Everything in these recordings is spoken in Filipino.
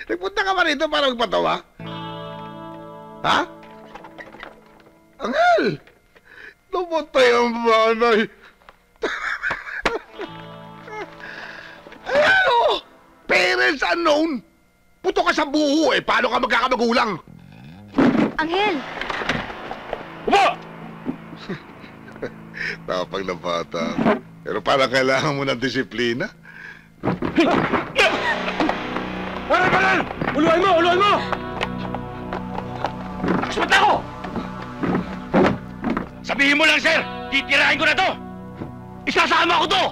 Nagpunta ka ba rito para magpatawa? Ha? Angel! Namatay ang nanay. Ayan o! Parents unknown! Puto ka sa buho eh. Paano ka magkakamagulang? Angel! Upo! Tapang na bata. Pero parang kailangan mo ng disiplina. Paran! Uluan mo! Uluan mo! Sunta ko! Sabihin mo lang, sir! Titirahin ko na to! Isasama ko to!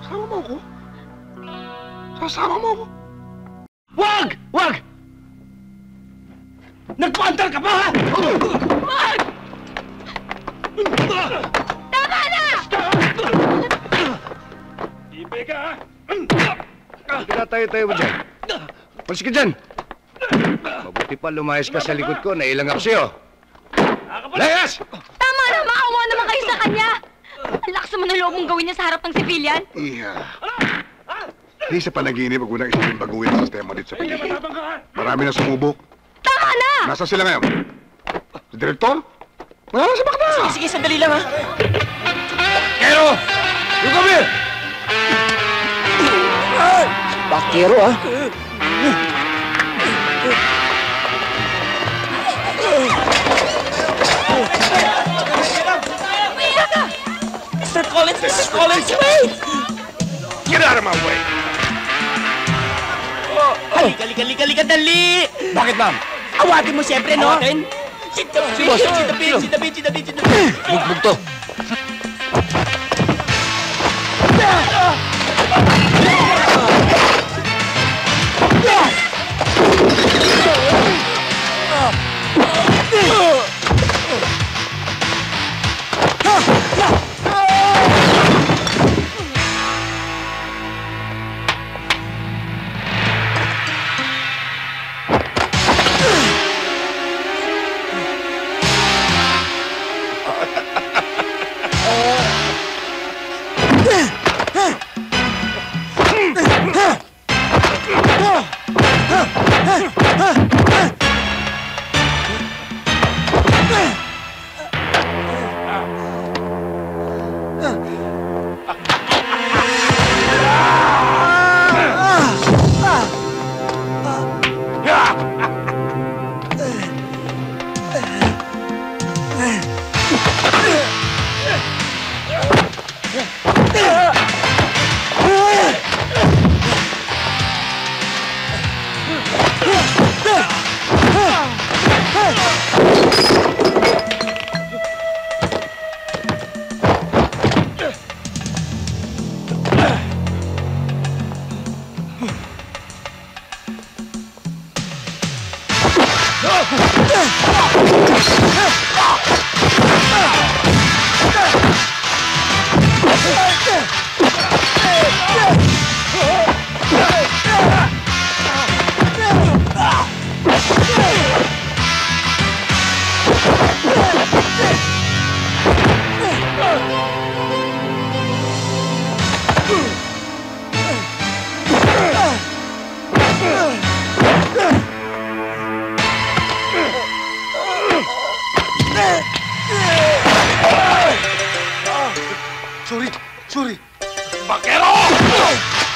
Sama mo ako? Sasama mo ako? Wag! Wag! Nagpaantal ka pa, ha? Wag! Tama na! Ibe ka, ha? Pinatayo-tayo mo dyan. Palis ka dyan. Mabuti pa lumayas ka sa likod ko. Nailang ako sa'yo. Layas! Tama na! Maawa naman kayo sa kanya! Ang lakas mo ng loob mong gawin niya sa harap ng civilian. Iha. Di sa panaginip, huwag mo na isipin baguhin ang sistema dito sa paligid. Marami na sumubok. Tama na! Nasaan sila ngayon? Si Direktor? Wala na si Bakta! Sige, sandali lang, ha? Kero! You come here! Bakero, ha? Mr. Collins! Mrs. Collins, wait! Get out of my way! Halika, dali! Bakit, ma'am? Awatin mo siyempre, no? Awatin? Sitapin! Bugbog to. Sorry. Bakero!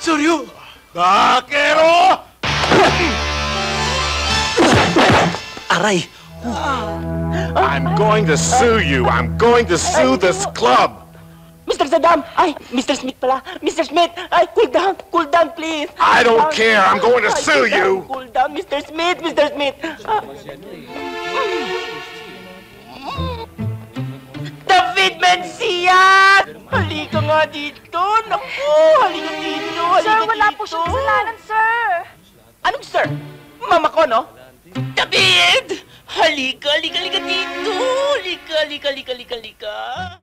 Sorry ho! Bakero! Aray! I'm going to sue you. I'm going to sue this club. Mr. Saddam! Ay, Mr. Smith pala! Mr. Smith! Ay, cool down, please! I don't Cool down. care. I'm going to Ay, sue cool down, you. Cool down, Mr. Smith! Mr. Smith! David Mencia! Halika nga dito! Naku! Halika dito! Halika Sir, wala po dito. siyang kasalanan, sir. Anong sir? Mama ko, no? David! Halika dito! Halika.